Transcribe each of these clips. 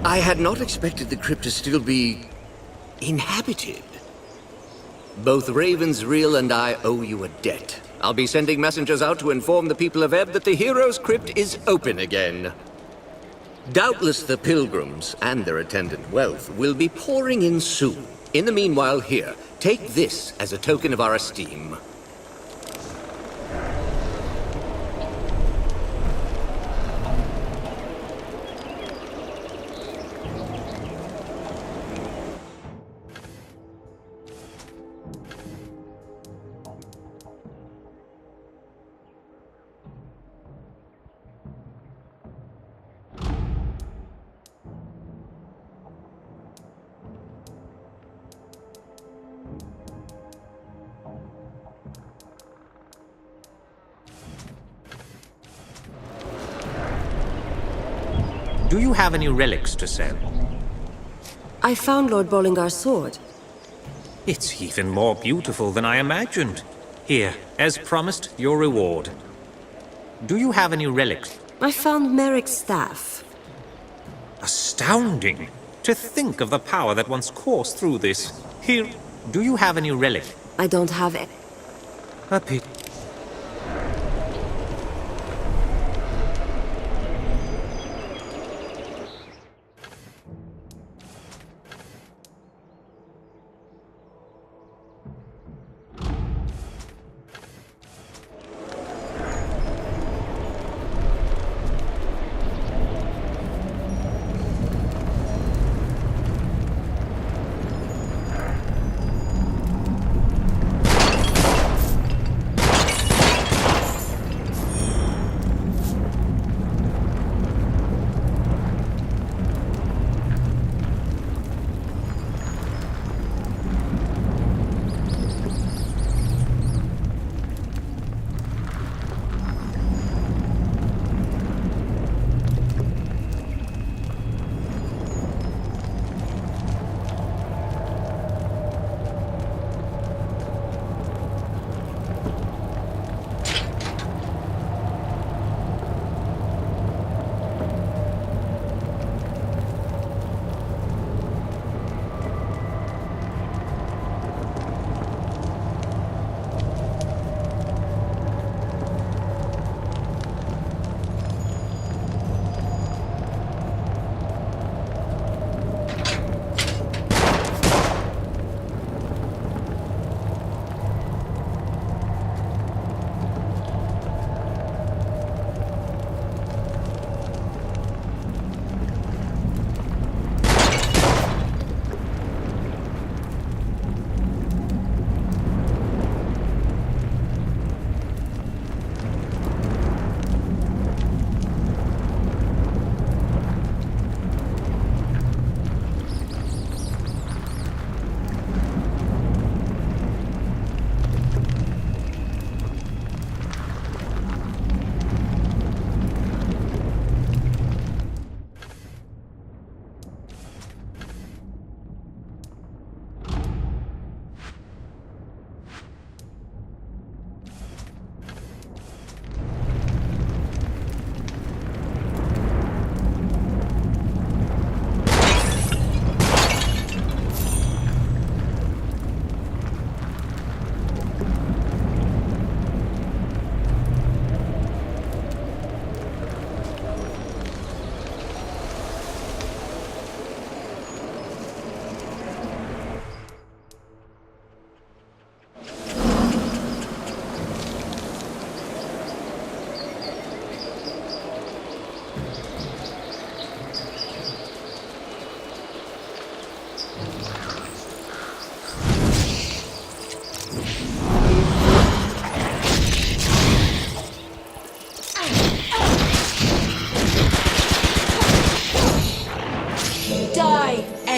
I had not expected the crypt to still be inhabited. Both Ravensreel and I owe you a debt. I'll be sending messengers out to inform the people of Ebb that the Hero's Crypt is open again. Doubtless the pilgrims and their attendant wealth will be pouring in soon. In the meanwhile, here, take this as a token of our esteem. Do you have any relics to sell? I found Lord Bollingar's sword. It's even more beautiful than I imagined. Here, as promised, your reward. Do you have any relics? I found Merrick's staff. Astounding! To think of the power that once coursed through this. Here, do you have any relic? I don't have it. A pity.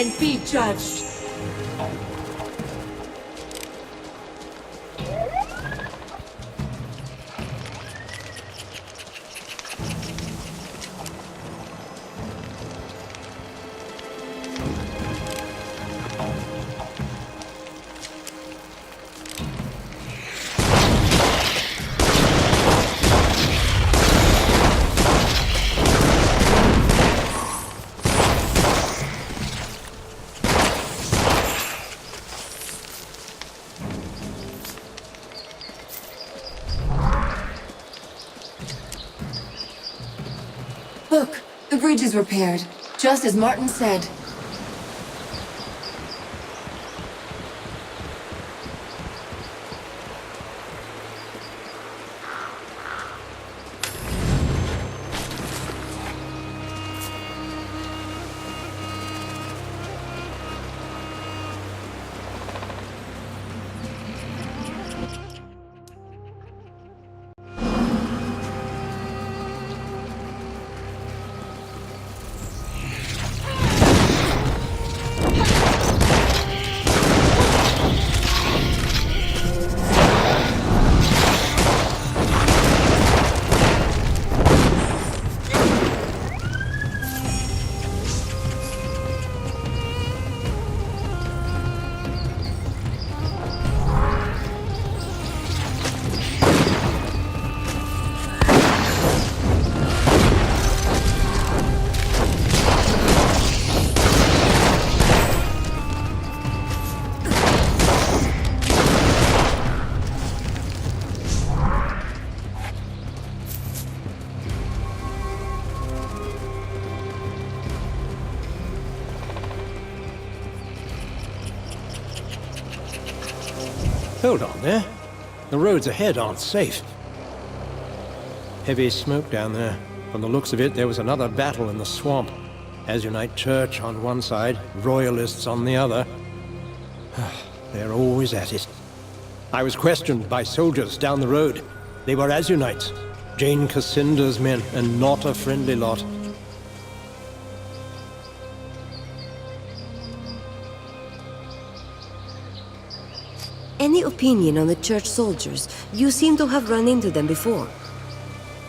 and be judged. bridge is repaired, just as Martin said. Hold on there. The roads ahead aren't safe. Heavy smoke down there. From the looks of it, there was another battle in the swamp. Azunite Church on one side, Royalists on the other. They're always at it. I was questioned by soldiers down the road. They were Azunites, Jane Cassinda's men, and not a friendly lot. Any opinion on the church soldiers? You seem to have run into them before.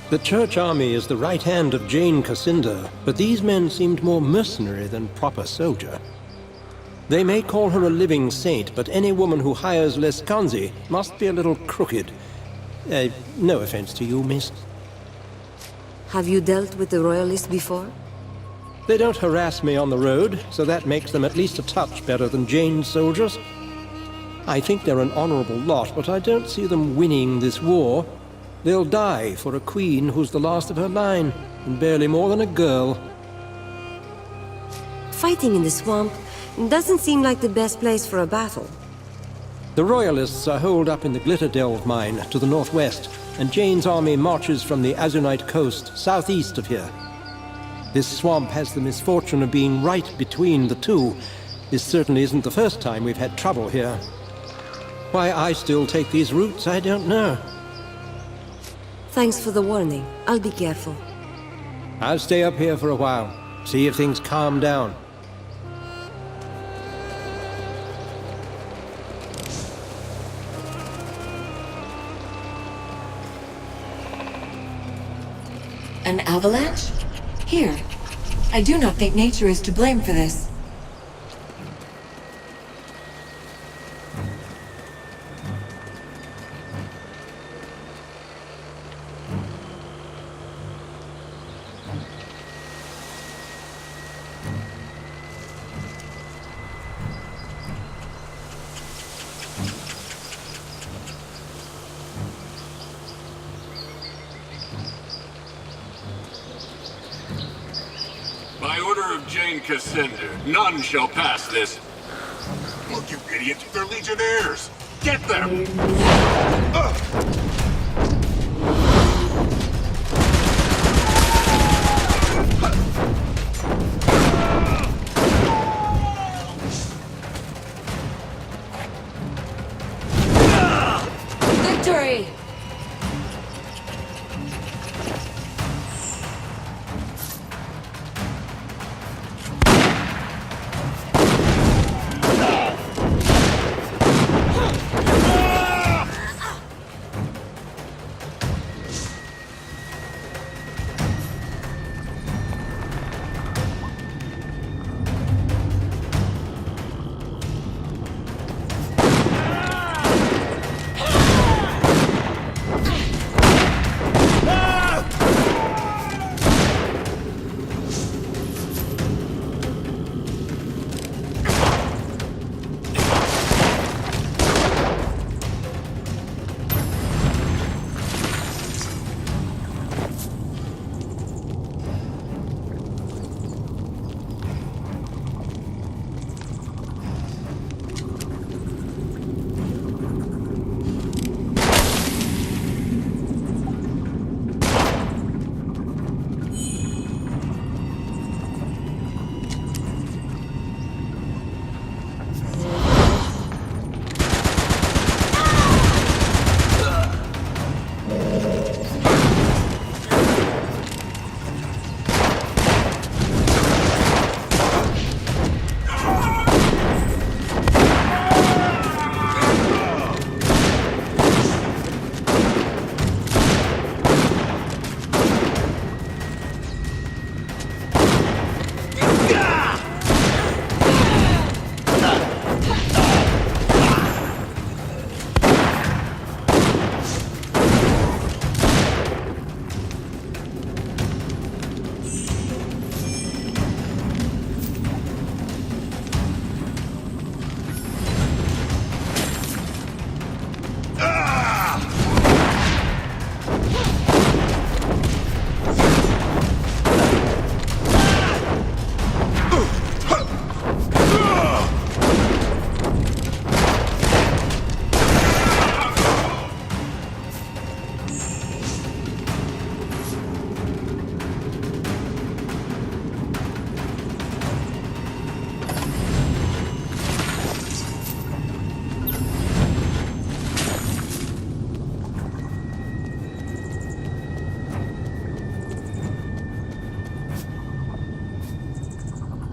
The church army is the right hand of Jane Cassinda, but these men seemed more mercenary than proper soldier. They may call her a living saint, but any woman who hires Lescanzi must be a little crooked. No offense to you, miss. Have you dealt with the Royalists before? They don't harass me on the road, so that makes them at least a touch better than Jane's soldiers. I think they're an honorable lot, but I don't see them winning this war. They'll die for a queen who's the last of her line, and barely more than a girl. Fighting in the swamp doesn't seem like the best place for a battle. The Royalists are holed up in the Glitterdelve mine to the northwest, and Jane's army marches from the Azunite coast southeast of here. This swamp has the misfortune of being right between the two. This certainly isn't the first time we've had trouble here. Why I still take these routes, I don't know. Thanks for the warning. I'll be careful. I'll stay up here for a while, see if things calm down. An avalanche? Here. I do not think nature is to blame for this. By order of Jane Cassinda, none shall pass this. Look, you idiots, they're legionnaires! Get them! Victory!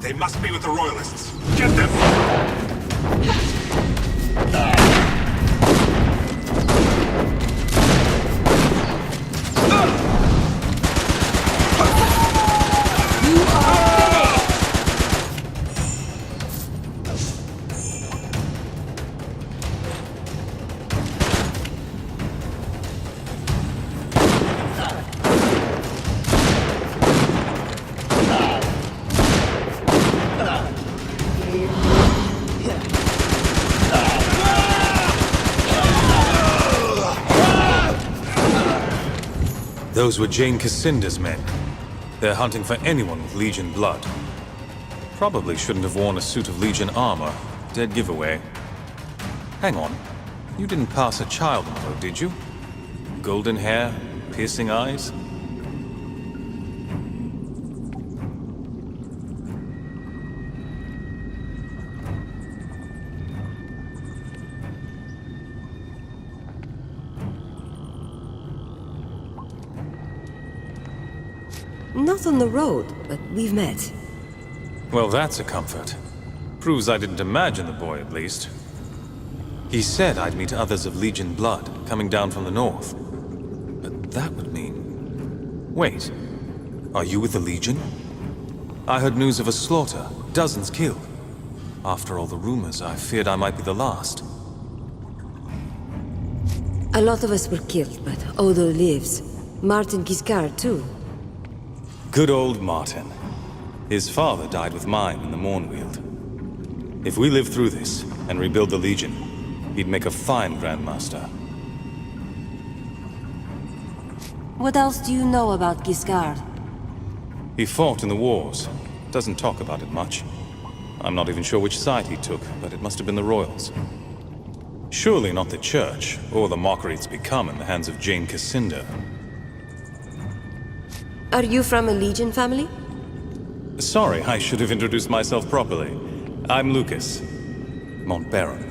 They must be with the Royalists. Get them! Those were Jane Cassinder's men. They're hunting for anyone with Legion blood. Probably shouldn't have worn a suit of Legion armor. Dead giveaway. Hang on. You didn't pass a child info, did you? Golden hair, piercing eyes? Not on the road, but we've met. Well, that's a comfort. Proves I didn't imagine the boy, at least. He said I'd meet others of Legion blood, coming down from the north. But that would mean... Wait. Are you with the Legion? I heard news of a slaughter, dozens killed. After all the rumors, I feared I might be the last. A lot of us were killed, but Odo lives. Martin Giscard, too. Good old Martin. His father died with mine in the Mournweald. If we live through this, and rebuild the Legion, he'd make a fine Grandmaster. What else do you know about Giscard? He fought in the wars. Doesn't talk about it much. I'm not even sure which side he took, but it must have been the Royals. Surely not the Church, or the mockery it's become in the hands of Jane Cassinder. Are you from a Legion family? Sorry, I should have introduced myself properly. I'm Lucas, Montbaron.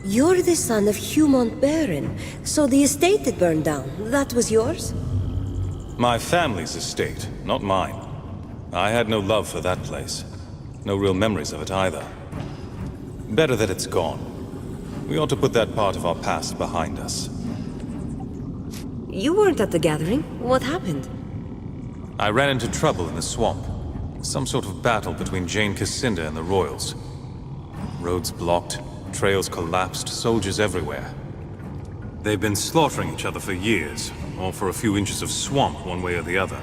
You're the son of Hugh Montbaron, so the estate that burned down, that was yours? My family's estate, not mine. I had no love for that place. No real memories of it either. Better that it's gone. We ought to put that part of our past behind us. You weren't at the gathering. What happened? I ran into trouble in the swamp. Some sort of battle between Jane Cassinder and the Royals. Roads blocked, trails collapsed, soldiers everywhere. They've been slaughtering each other for years, all for a few inches of swamp one way or the other.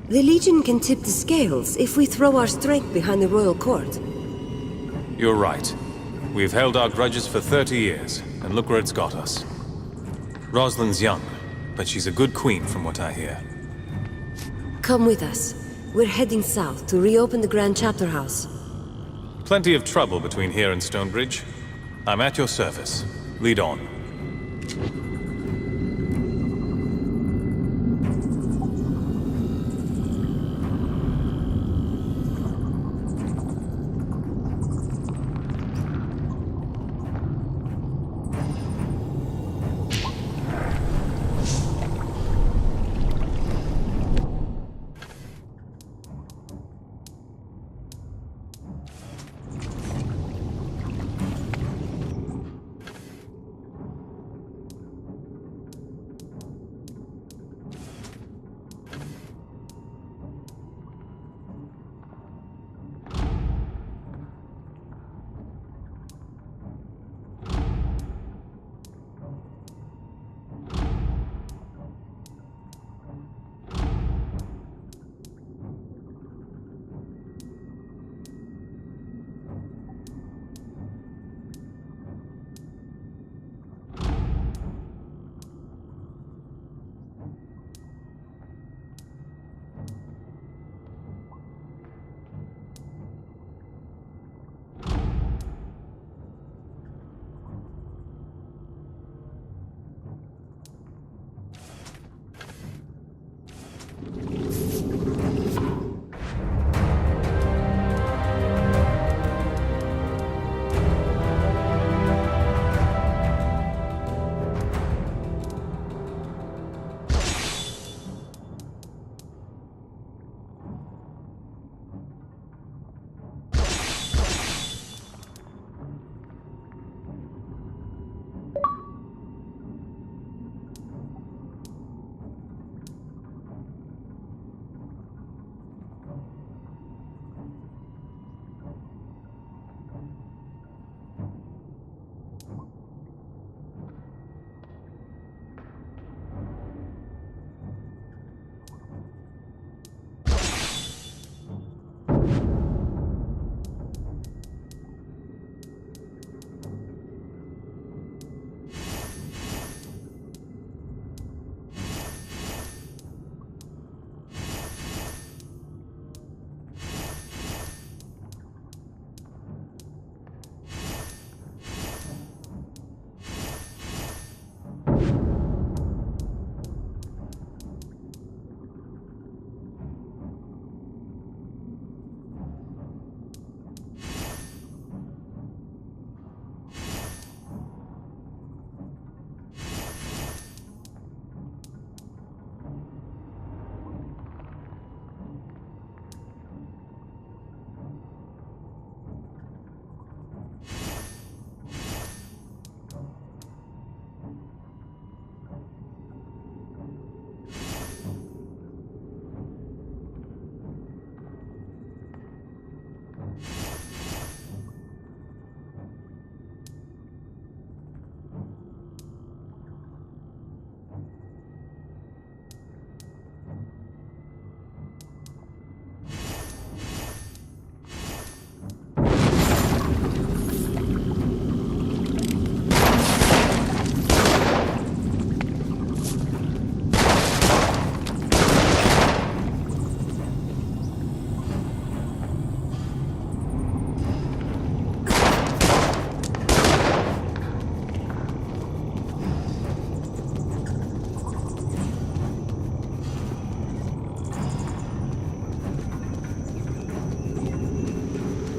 The Legion can tip the scales if we throw our strength behind the royal court. You're right. We've held our grudges for 30 years, and look where it's got us. Rosalind's young, but she's a good queen from what I hear. Come with us. We're heading south to reopen the Grand Chapter House. Plenty of trouble between here and Stonebridge. I'm at your service. Lead on.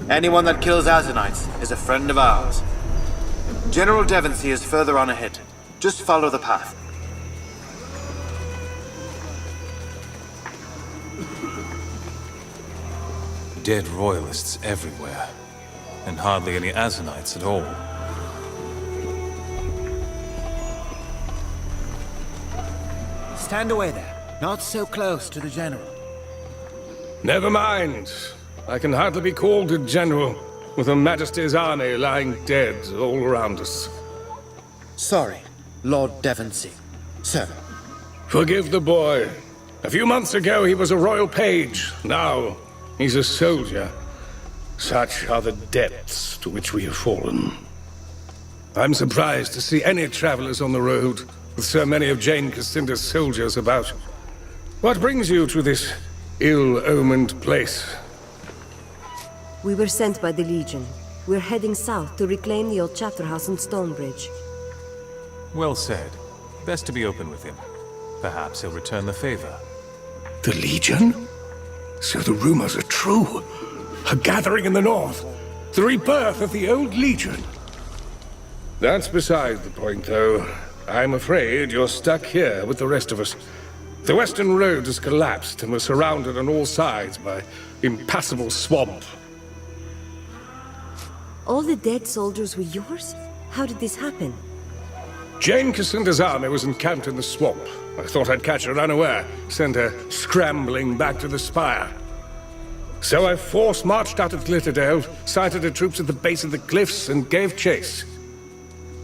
Anyone that kills Azanites is a friend of ours. General Devonsey is further on ahead. Just follow the path. Dead royalists everywhere, and hardly any Azanites at all. Stand away there. Not so close to the General. Never mind. I can hardly be called a general, with Her Majesty's army lying dead all around us. Sorry, Lord Devonsey. Sir. Forgive the boy. A few months ago he was a royal page. Now he's a soldier. Such are the depths to which we have fallen. I'm surprised to see any travelers on the road, with so many of Jane Cassinda's soldiers about. What brings you to this ill-omened place? We were sent by the Legion. We're heading south to reclaim the old chapter house in Stonebridge. Well said. Best to be open with him. Perhaps he'll return the favor. The Legion? So the rumors are true. A gathering in the north. The rebirth of the old Legion. That's beside the point, though. I'm afraid you're stuck here with the rest of us. The western road has collapsed and we're surrounded on all sides by impassable swamp. All the dead soldiers were yours? How did this happen? Jane Cassinda's army was encamped in the swamp. I thought I'd catch her unaware, send her scrambling back to the spire. So I force-marched out of Glitterdale, sighted her troops at the base of the cliffs, and gave chase.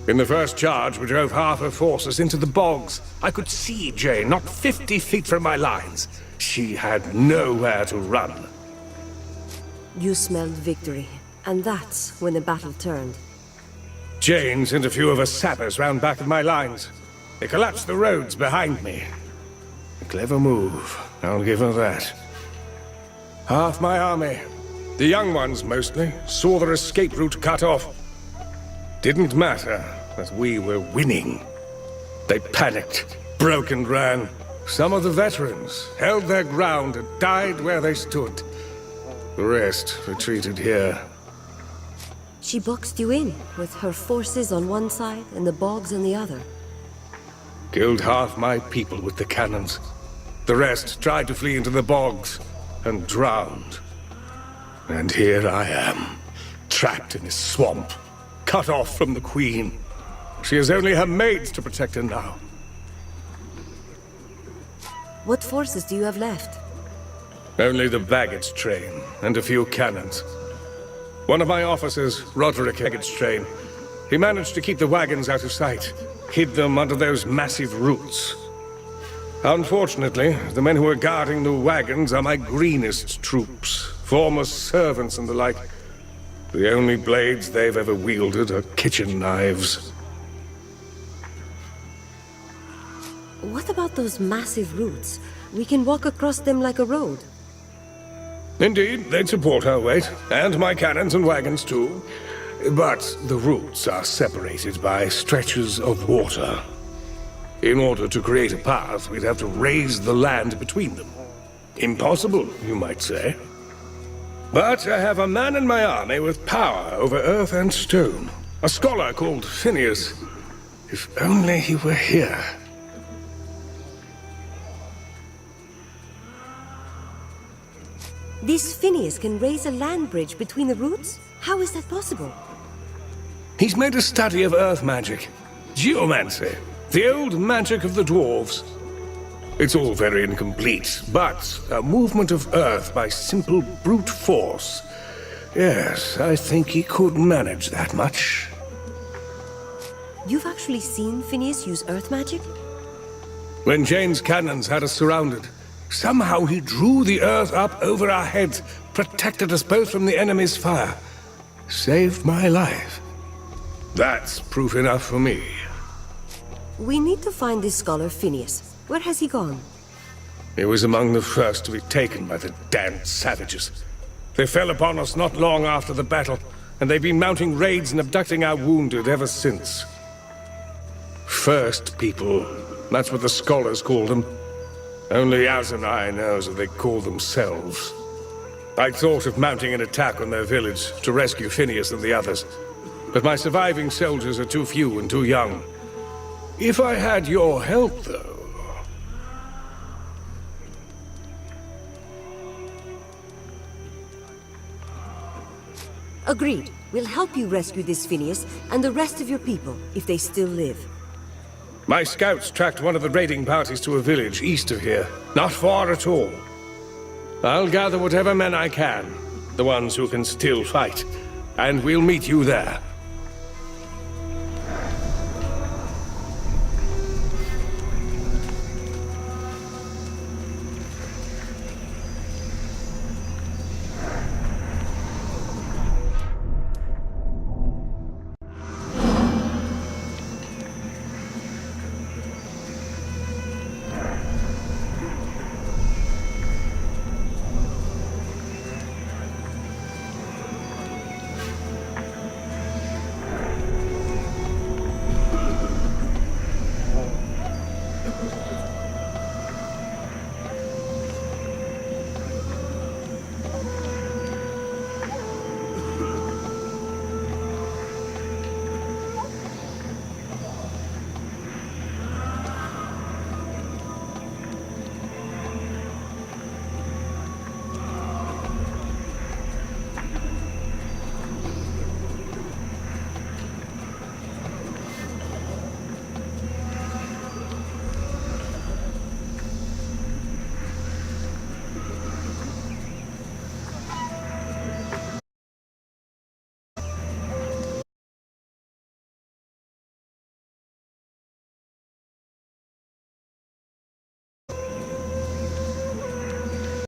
In the first charge, we drove half her forces into the bogs. I could see Jane, not 50 feet from my lines. She had nowhere to run. You smelled victory, and that's when the battle turned. Jane sent a few of her sappers round back of my lines. They collapsed the roads behind me. A clever move, I'll give her that. Half my army, the young ones mostly, saw their escape route cut off. Didn't matter that we were winning. They panicked, broke and ran. Some of the veterans held their ground and died where they stood. The rest retreated here. She boxed you in, with her forces on one side and the bogs on the other. Killed half my people with the cannons. The rest tried to flee into the bogs and drowned. And here I am, trapped in this swamp, cut off from the Queen. She has only her maids to protect her now. What forces do you have left? Only the baggage train and a few cannons. One of my officers, Roderick Baggage-Train, he managed to keep the wagons out of sight, hid them under those massive roots. Unfortunately, the men who are guarding the wagons are my greenest troops, former servants and the like. The only blades they've ever wielded are kitchen knives. What about those massive roots? We can walk across them like a road. Indeed, they'd support our weight, and my cannons and wagons too. But the routes are separated by stretches of water. In order to create a path, we'd have to raise the land between them. Impossible, you might say. But I have a man in my army with power over earth and stone. A scholar called Phineas. If only he were here. This Phineas can raise a land bridge between the roots? How is that possible? He's made a study of earth magic. Geomancy. The old magic of the dwarves. It's all very incomplete, but a movement of earth by simple brute force. Yes, I think he could manage that much. You've actually seen Phineas use earth magic? When Jane's cannons had us surrounded, somehow he drew the earth up over our heads, protected us both from the enemy's fire. Saved my life. That's proof enough for me. We need to find this scholar Phineas. Where has he gone? He was among the first to be taken by the damned savages. They fell upon us not long after the battle, and they've been mounting raids and abducting our wounded ever since. First people, that's what the scholars call them. Only Azanai knows what they call themselves. I'd thought of mounting an attack on their village to rescue Phineas and the others. But my surviving soldiers are too few and too young. If I had your help, though... Agreed. We'll help you rescue this Phineas and the rest of your people, if they still live. My scouts tracked one of the raiding parties to a village east of here. Not far at all. I'll gather whatever men I can, the ones who can still fight, and we'll meet you there.